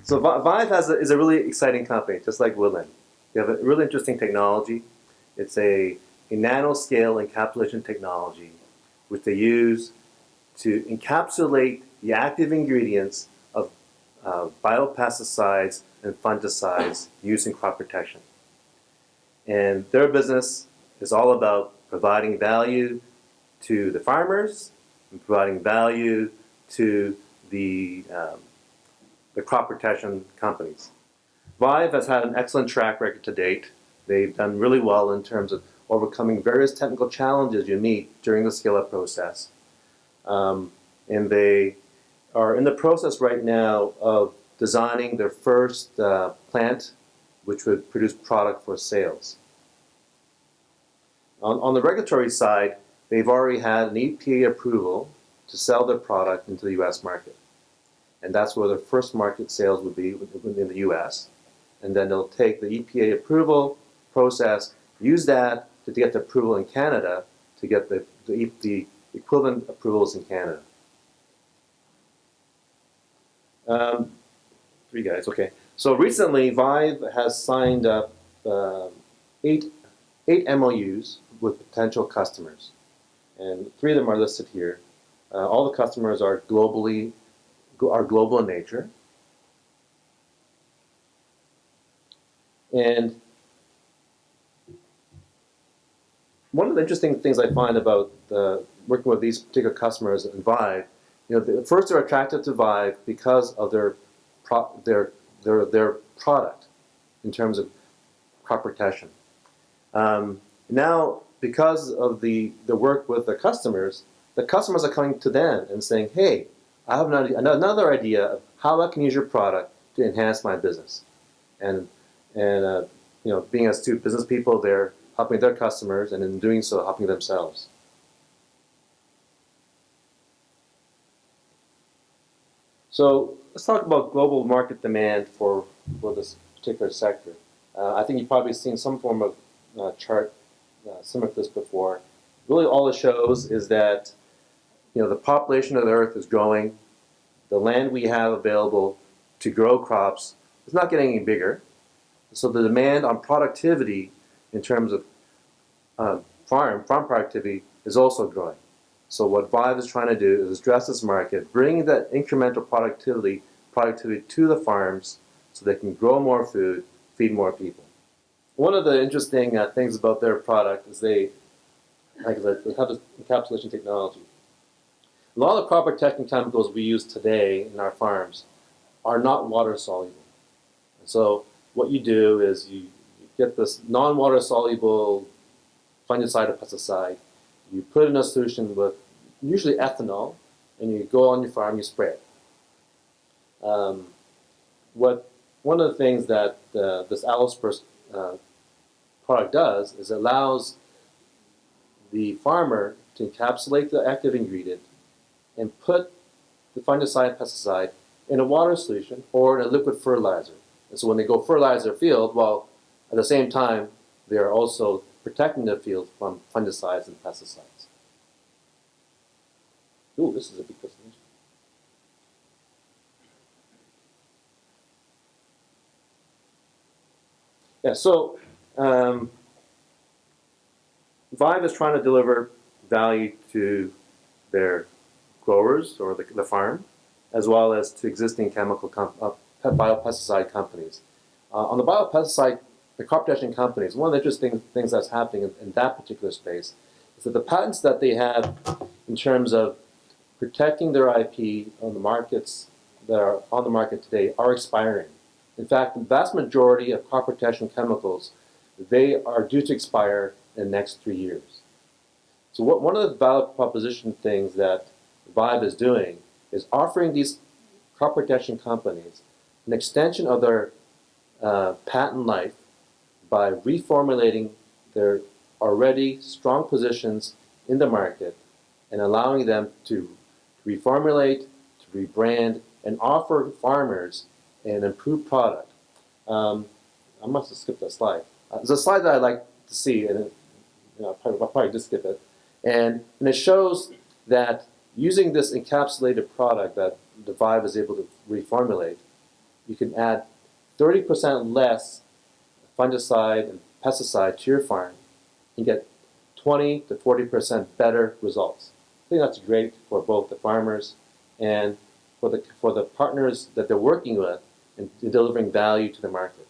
So Vive is a really exciting company, just like Woodland. They have a really interesting technology. It's a nanoscale encapsulation technology, which they use to encapsulate the active ingredients of biopesticides and fungicides used in crop protection. And their business is all about providing value to the farmers and providing value to the crop protection companies. Vive has had an excellent track record to date. They've done really well in terms of overcoming various technical challenges you meet during the scale-up process. And they are in the process right now of designing their first plant which would produce product for sales. On the regulatory side, they've already had an EPA approval to sell their product into the U.S. market. And that's where their first market sales would be in the U.S. And then they'll take the EPA approval process, use that to get the approval in Canada, to get the equivalent approvals in Canada. Three guys, okay. So recently, Vive has signed up eight MOUs with potential customers. And 3 of them are listed here. All the customers are global in nature. And one of the interesting things I find about working with these particular customers in Vive, first they're attracted to Vive because of their product in terms of crop protection. Now, because of the work with the customers are coming to them and saying, hey, I have another idea of how I can use your product to enhance my business. And being astute business people, they're helping their customers, and in doing so, helping themselves. So let's talk about global market demand for this particular sector. I think you've probably seen some form of chart similar to this before. Really all it shows is that the population of the earth is growing. The land we have available to grow crops is not getting any bigger. So the demand on productivity in terms of farm productivity is also growing. So what Vive is trying to do is address this market, bring that incremental productivity to the farms so they can grow more food, feed more people. One of the interesting things about their product is they have this encapsulation technology. A lot of the crop protection chemicals we use today in our farms are not water soluble. So what you do is you get this non-water soluble fungicide or pesticide, you put it in a solution with usually ethanol, and you go on your farm, you spray it. One of the things that this Allospurs product does is it allows the farmer to encapsulate the active ingredient and put the fungicide and pesticide in a water solution or in a liquid fertilizer. And so when they go fertilize their field, well, at the same time, they are also protecting the field from fungicides and pesticides. Ooh, this is a big presentation. Yeah, so Vive is trying to deliver value to their growers or the farm, as well as to existing biopesticide companies. On the biopesticide, the crop protection companies, one of the interesting things that's happening in that particular space is that the patents that they have in terms of protecting their IP on the markets that are on the market today are expiring. In fact, the vast majority of crop protection chemicals, they are due to expire in the next 3 years. So one of the value proposition things that Vive is doing is offering these crop protection companies an extension of their patent life by reformulating their already strong positions in the market and allowing them to reformulate, to rebrand, and offer farmers an improved product. I must have skipped that slide. There's a slide that I'd like to see, and I'll probably just skip it. And it shows that using this encapsulated product that the Vive is able to reformulate, you can add 30% less fungicide and pesticide to your farm and get 20 to 40% better results. I think that's great for both the farmers and for the partners that they're working with in delivering value to the market.